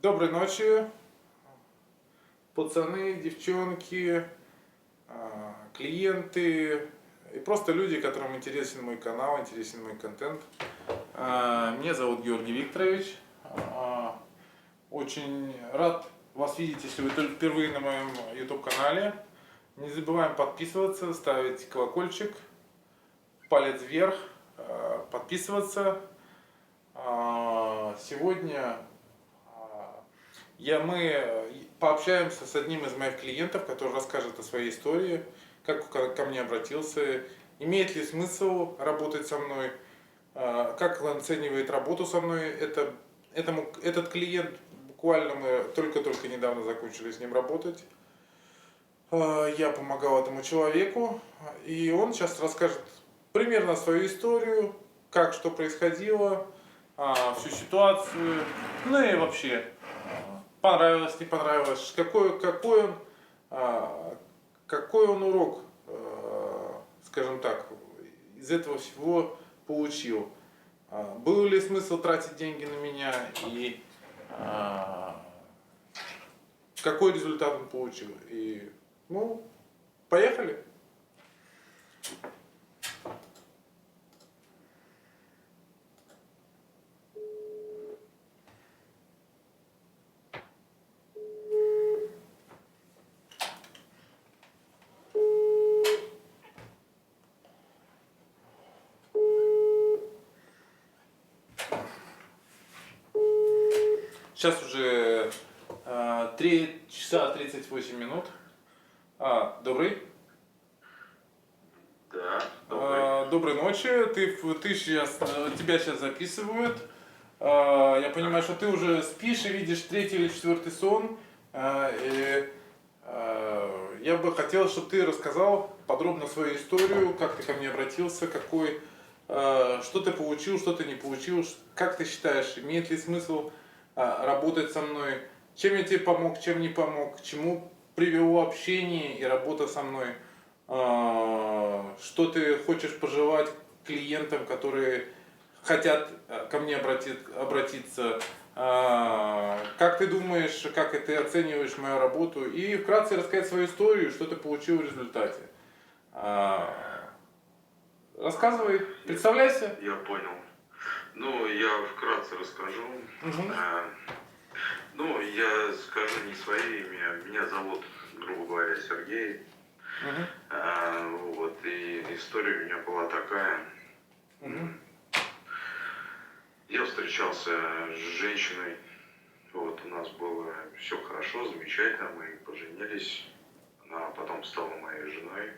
Доброй ночи, пацаны, девчонки, клиенты и просто люди, которым интересен мой канал, интересен мой контент. Меня зовут Георгий Викторович. Очень рад вас видеть, если вы только впервые на моем YouTube канале. Не забываем подписываться, ставить колокольчик, палец вверх, подписываться. Сегодня мы пообщаемся с одним из моих клиентов, который расскажет о своей истории, как ко мне обратился, имеет ли смысл работать со мной, как он оценивает работу со мной. Этот клиент, буквально мы только-только недавно закончили с ним работать. Я помогал этому человеку, и он сейчас расскажет примерно свою историю, как что происходило, всю ситуацию, ну и вообще, понравилось, не понравилось, какой он урок, скажем так, из этого всего получил. Был ли смысл тратить деньги на меня и какой результат он получил. И, поехали. Сейчас уже 3 часа 38 минут. Добрый. Да, добрый. Доброй ночи. Тебя сейчас записывают. Я понимаю, что ты уже спишь и видишь третий или четвертый сон. Я бы хотел, чтобы ты рассказал подробно свою историю, как ты ко мне обратился, что ты получил, что ты не получил, как ты считаешь, имеет ли смысл работать со мной, чем я тебе помог, чем не помог, к чему привело общение и работа со мной, что ты хочешь пожелать клиентам, которые хотят ко мне обратиться, как ты думаешь, как ты оцениваешь мою работу, и вкратце рассказать свою историю, что ты получил в результате. Рассказывай, представляйся. Я понял. Я вкратце расскажу. Я скажу не свое имя. Меня зовут, грубо говоря, Сергей. И история у меня была такая. Я встречался с женщиной. У нас было все хорошо, замечательно. Мы поженились. Она потом стала моей женой.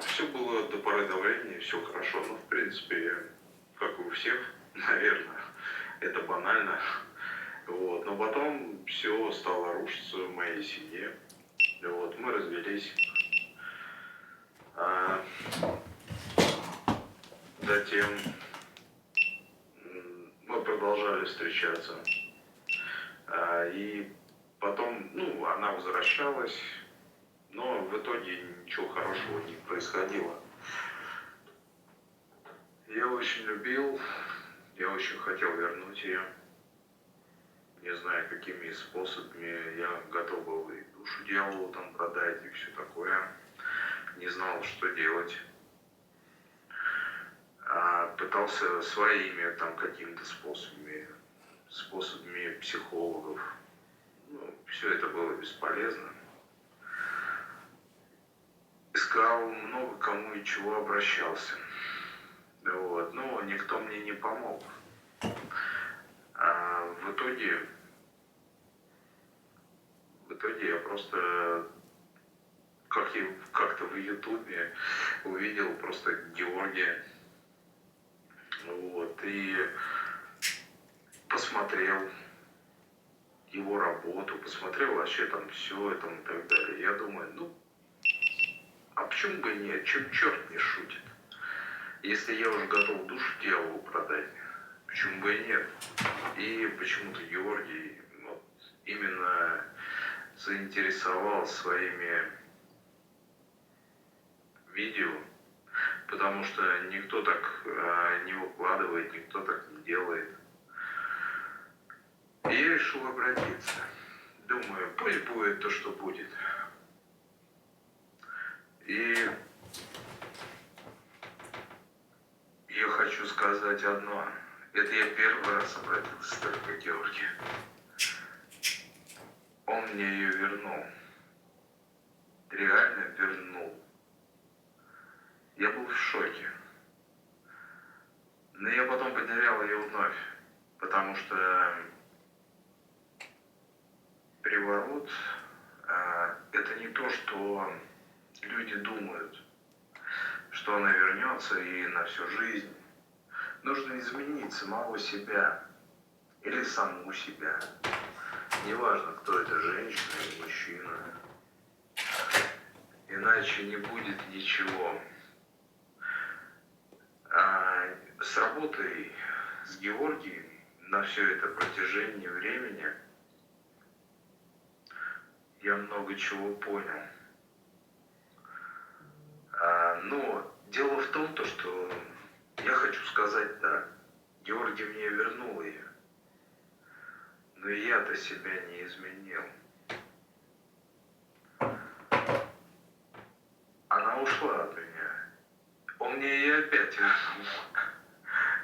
Все было до поры до времени, все хорошо, в принципе, как и у всех, наверное, это банально. Но потом все стало рушиться в моей семье. Мы развелись. Затем мы продолжали встречаться. И потом, она возвращалась. Но в итоге ничего хорошего не происходило. Я очень любил, я очень хотел вернуть ее. Не знаю, какими способами. Я готов был и душу дьяволу там продать, и все такое. Не знал, что делать. Пытался своими там какими-то способами психологов. Все это было бесполезно. Искал, много кому и чего обращался. Но никто мне не помог. В итоге я просто как-то в Ютубе увидел просто Георгия. И посмотрел его работу, посмотрел вообще там все это и так далее. Я думаю, а почему бы и нет? Чем черт не шутит? Если я уже готов душу дьяволу продать, почему бы и нет? И почему-то Георгий именно заинтересовал своими видео, потому что никто так не выкладывает, никто так не делает. решил обратиться. Думаю, пусть будет то, что будет. И я хочу сказать одно. Это я первый раз обратился только к Георгию. Он мне ее вернул. Реально вернул. Я был в шоке. Но я потом потерял ее вновь. Потому что приворот это не то, что люди думают, что она вернется и на всю жизнь. Нужно изменить самого себя или саму себя. Неважно, кто это, женщина или мужчина. Иначе не будет ничего. С работой с Георгием на все это протяжении времени я много чего понял. Но дело в том, что я хочу сказать так. Георгий мне вернул ее. Но я-то себя не изменил. Она ушла от меня. Он мне ее опять вернул.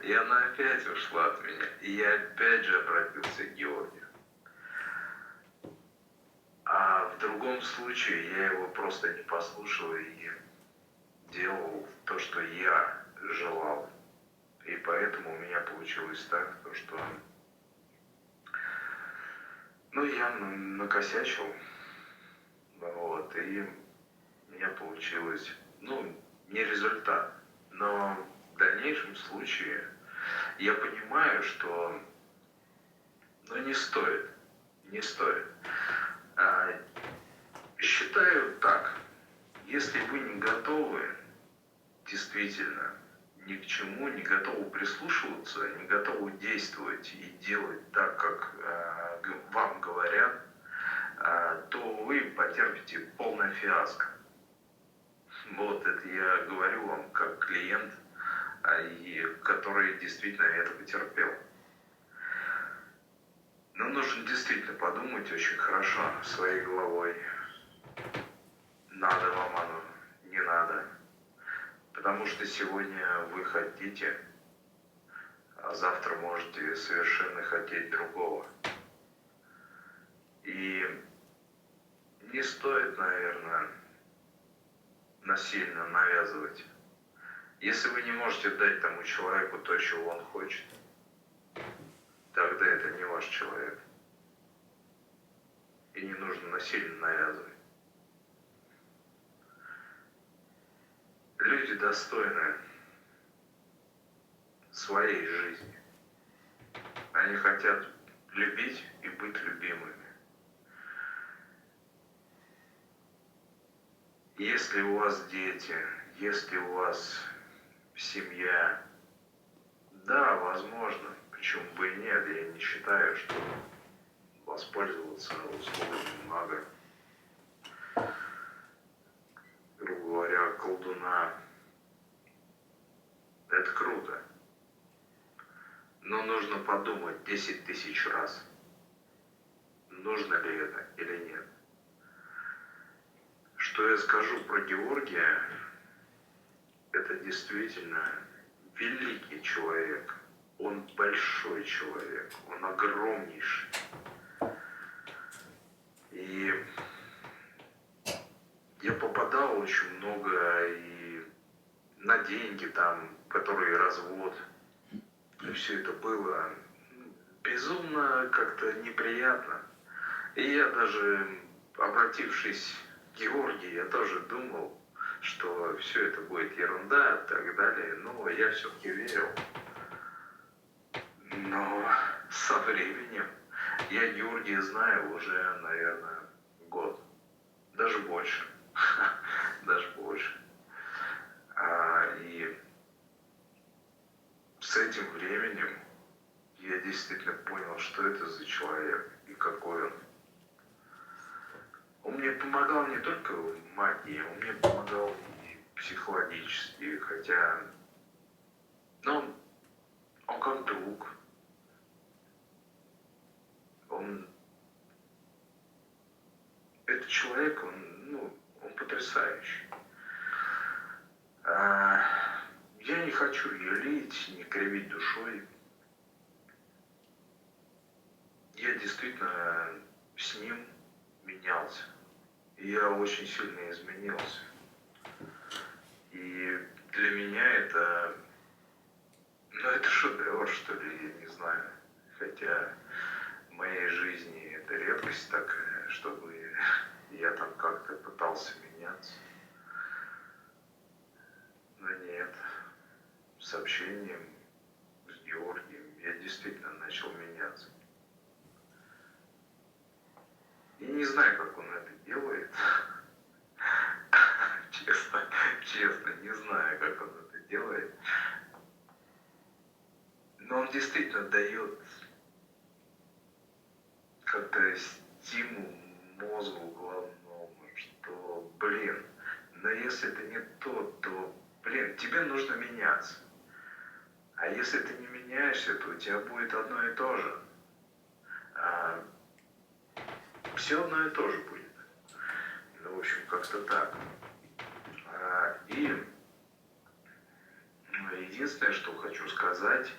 И она опять ушла от меня. И я опять же обратился к Георгию. А в другом случае я его просто не послушал и делал то, что я желал. И поэтому у меня получилось так, что я накосячил. Вот, и у меня получилось, не результат. Но в дальнейшем случае я понимаю, что не стоит. Не стоит. Считаю так. Если вы не готовы действительно ни к чему, не готовы прислушиваться, не готовы действовать и делать так, как вам говорят, то вы потерпите полное фиаско. Вот это я говорю вам как клиент, который действительно это потерпел. Но нужно действительно подумать очень хорошо своей головой. Надо вам оно, не надо. Потому что сегодня вы хотите, а завтра можете совершенно хотеть другого. И не стоит, наверное, насильно навязывать. Если вы не можете дать тому человеку то, чего он хочет, тогда это не ваш человек. И не нужно насильно навязывать. Люди достойны своей жизни. Они хотят любить и быть любимыми. Если у вас дети, если у вас семья, да, возможно, почему бы и нет, я не считаю, что воспользоваться услугами мага, грубо говоря, колдуна, это круто. Но нужно подумать 10 тысяч раз, нужно ли это или нет. Что я скажу про Георгия, это действительно великий человек. Он большой человек, он огромнейший. И я попадал очень много и на деньги там, которые развод. И все это было безумно как-то неприятно. И я даже, обратившись к Георгию, я тоже думал, что все это будет ерунда и так далее. Но я все-таки верил. Но со временем я Георгия знаю уже, наверное, год. Даже больше. Даже больше. И с этим временем я действительно понял, что это за человек и какой он. Он мне помогал не только в магии, он мне помогал и психологически, хотя, он как друг. Он человек, он потрясающий. Я не хочу юлить, не кривить душой. Я действительно с ним менялся. И я очень сильно изменился. И для меня это, это шедевр, что ли, я не знаю. Хотя в моей жизни это редкость такая, чтобы я там как-то пытался меняться. Но нет, с общением с Георгием я действительно начал меняться. И не знаю, как он это делает. Честно, не знаю, как он это делает. Но он действительно дает как-то стимул мозгу головному, что, но если это не то, тебе нужно меняться. А если ты не меняешься, то у тебя будет одно и то же. Все одно и то же будет. В общем, как-то так. И единственное, что хочу сказать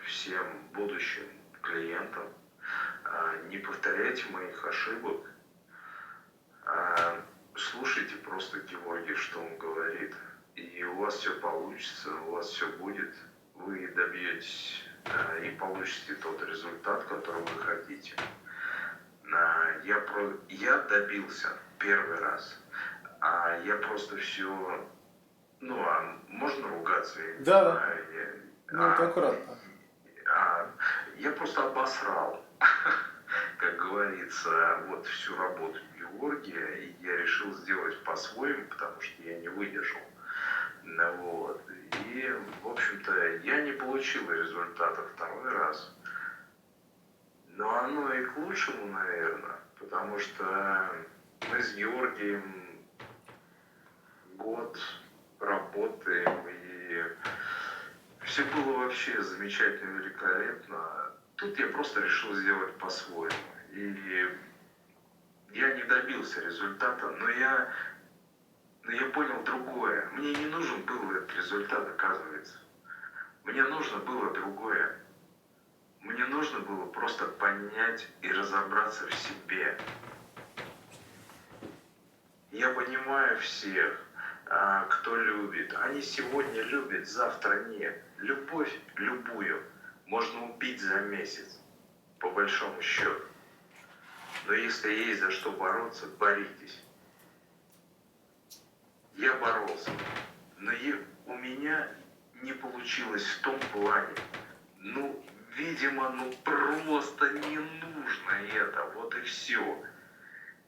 всем будущим клиентам, не повторяйте моих ошибок, слушайте просто Георгия, что он говорит, и у вас все получится, у вас все будет, вы добьетесь и получите тот результат, который вы хотите. Я добился первый раз, я просто все, можно ругаться? Я не знаю. Это аккуратно. Я просто обосрал, как говорится, вот всю работу Георгия, и я решил сделать по-своему, потому что я не выдержал. И, в общем-то, я не получил результата второй раз. Но оно и к лучшему, наверное, потому что мы с Георгием год работаем, и все было вообще замечательно, великолепно. Тут я просто решил сделать по-своему. И я не добился результата, но я понял другое. Мне не нужен был этот результат, оказывается. Мне нужно было другое. Мне нужно было просто понять и разобраться в себе. Я понимаю всех, кто любит. Они сегодня любят, завтра нет. Любовь любую можно убить за месяц, по большому счету. Но если есть за что бороться, боритесь. Я боролся, но у меня не получилось в том плане. Видимо, просто не нужно это, вот и все.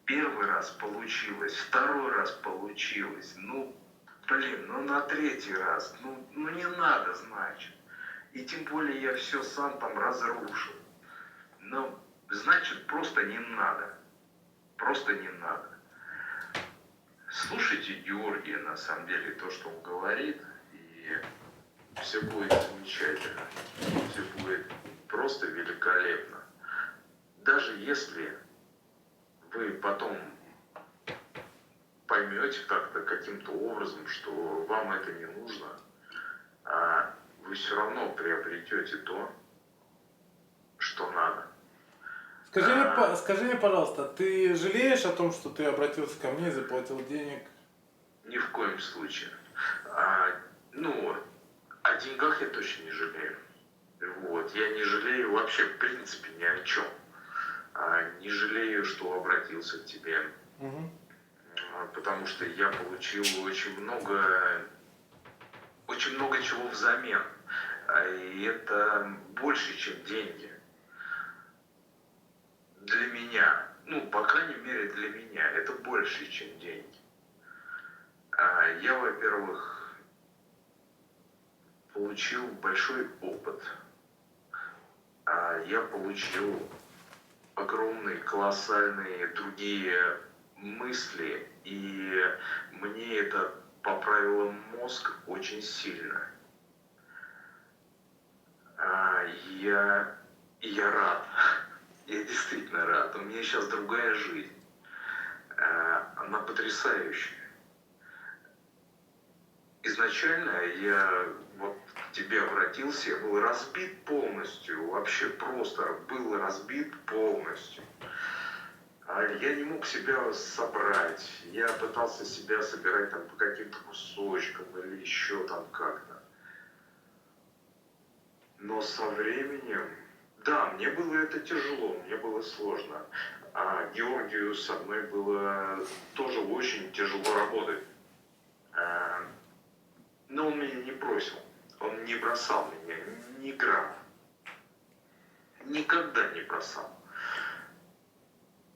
Первый раз получилось, второй раз получилось, на третий раз, не надо, значит. И тем более я все сам там разрушил. Значит, просто не надо. Просто не надо. Слушайте Георгия, на самом деле, то, что он говорит, и все будет замечательно. Все будет просто великолепно. Даже если вы потом поймете как-то каким-то образом, что вам это не нужно, вы все равно приобретете то, что надо. Скажи мне, пожалуйста, ты жалеешь о том, что ты обратился ко мне и заплатил денег? Ни в коем случае. О деньгах я точно не жалею. Я не жалею вообще, в принципе, ни о чем. Не жалею, что обратился к тебе. Угу. Потому что я получил очень много чего взамен. И это больше, чем деньги. Для меня, по крайней мере для меня, это больше, чем деньги. Я, во-первых, получил большой опыт. Я получил огромные, колоссальные другие мысли, и мне это поправило мозг очень сильно. Я рад. Я действительно рад. У меня сейчас другая жизнь. она потрясающая. Изначально я вот к тебе обратился, я был разбит полностью, вообще просто был разбит полностью. Я не мог себя собрать, я пытался себя собирать там по каким-то кусочкам или еще там как-то. Но со временем, да, мне было это тяжело, мне было сложно. А Георгию со мной было тоже очень тяжело работать. Но он меня не бросил, он не бросал меня ни грамма. Никогда не бросал.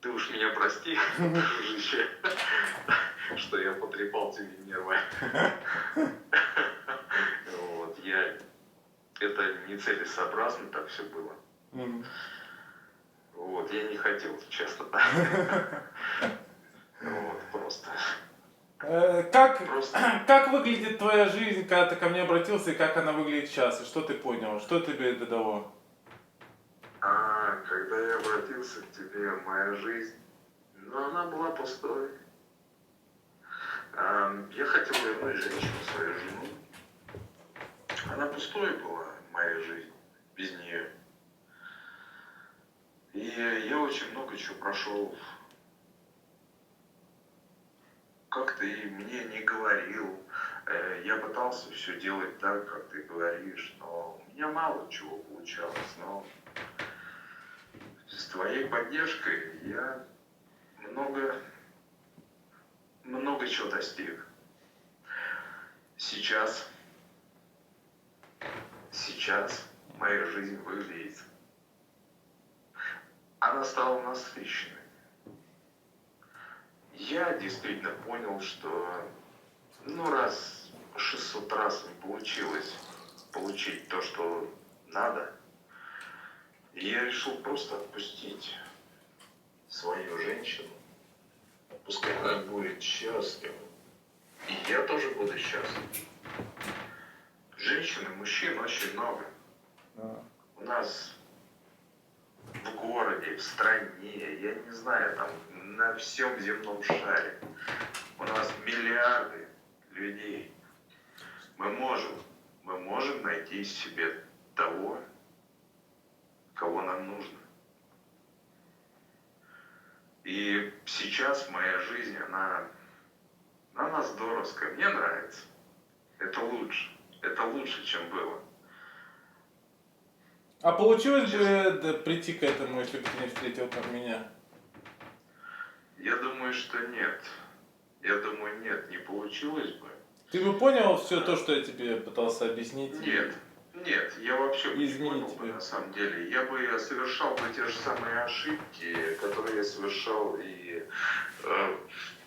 Ты уж меня прости, дружище, что я потрепал тебе нервы. Вот, это нецелесообразно так все было. Вот, я не хотел, честно, да. Вот, просто. Как выглядит твоя жизнь, когда ты ко мне обратился, и как она выглядит сейчас? И что ты понял? Что тебе это дало? Когда я обратился к тебе, моя жизнь, она была пустой. Я хотел вернуть женщину, свою жену. Она пустой была, моя жизнь, без нее. И я очень много чего прошел. Как ты мне не говорил, я пытался все делать так, как ты говоришь, но у меня мало чего получалось. Но с твоей поддержкой я много чего достиг. Сейчас моя жизнь выглядит. Она стала насыщенной. Я действительно понял, что раз 600 раз не получилось получить то, что надо, я решил просто отпустить свою женщину. Пускай она будет счастлива. И я тоже буду счастлив. Женщин и мужчин очень много. У нас в городе, в стране, я не знаю, там на всем земном шаре. У нас миллиарды людей. Мы можем найти себе того, кого нам нужно. И сейчас моя жизнь, она здоровская, мне нравится. Это лучше, чем было. А получилось бы прийти к этому, если бы ты не встретил там меня? Я думаю, что нет. Я думаю, нет, не получилось бы. Ты бы понял все то, что я тебе пытался объяснить? Нет, я вообще бы не Изменить понял бы, тебя. на самом деле. Я бы совершал бы те же самые ошибки, которые я совершал и в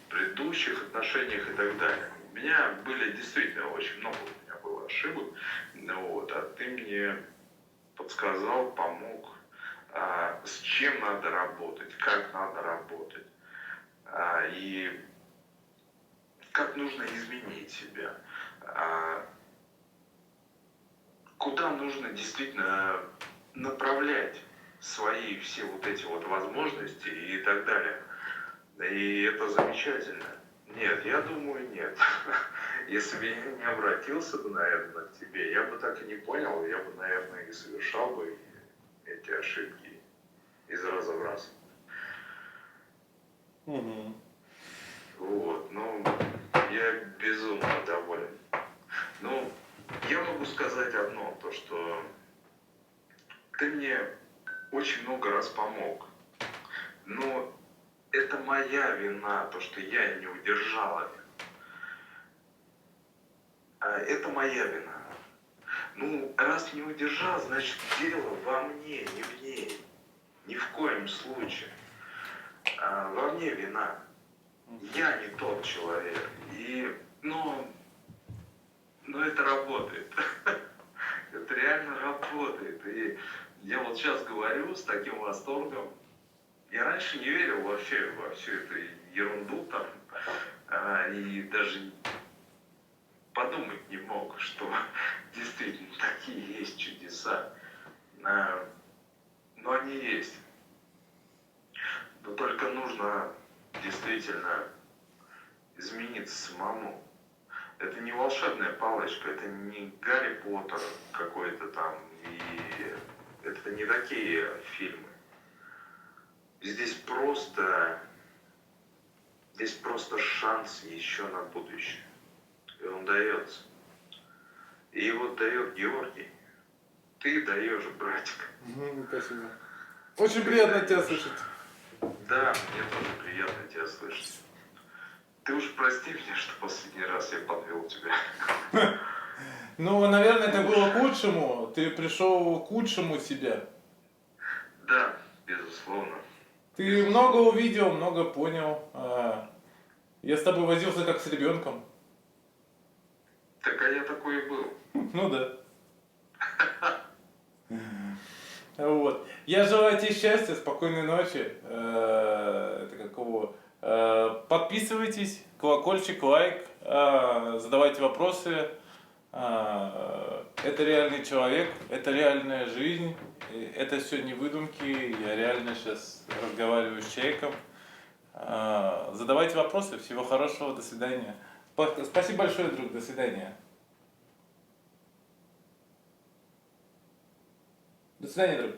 предыдущих отношениях и так далее. У меня были действительно очень много было ошибок, а ты мне подсказал, помог, с чем надо работать, как надо работать, и как нужно изменить себя, куда нужно действительно направлять свои все вот эти вот возможности и так далее. И это замечательно. Нет, я думаю, нет. Если бы я не обратился бы, наверное, к тебе, я бы так и не понял, я бы, наверное, и совершал бы эти ошибки из раза в раз. Угу. Вот, я безумно доволен. Я могу сказать одно, то что ты мне очень много раз помог. Но это моя вина, то, что я не удержал это. Это моя вина. Раз не удержал, значит дело во мне, не в ней. Ни в коем случае. Во мне вина. Я не тот человек. Но это работает. Это реально работает. И я вот сейчас говорю с таким восторгом. Я раньше не верил вообще во всю эту ерунду там. И даже подумать не мог, что действительно такие есть чудеса. Но они есть. Но только нужно действительно измениться самому. Это не волшебная палочка, это не Гарри Поттер какой-то там, и это не такие фильмы. Здесь просто шанс еще на будущее. И он дается. И его дает Георгий. Ты даешь, братик. Спасибо. Очень приятно тебя слышать. Да, мне тоже приятно тебя слышать. Ты уж прости меня, что последний раз я подвел тебя. Ну, наверное, это было к лучшему. Ты пришел к лучшему себя. Да, безусловно. Ты много увидел, много понял. Я с тобой возился как с ребенком. Так а я такой и был. Ну да. Вот. Я желаю тебе счастья, спокойной ночи. Это какого? Подписывайтесь, колокольчик, лайк, задавайте вопросы. Это реальный человек, это реальная жизнь, это все не выдумки, я реально сейчас разговариваю с человеком. Задавайте вопросы, всего хорошего, до свидания. Спасибо большое, друг, до свидания. До свидания, друг.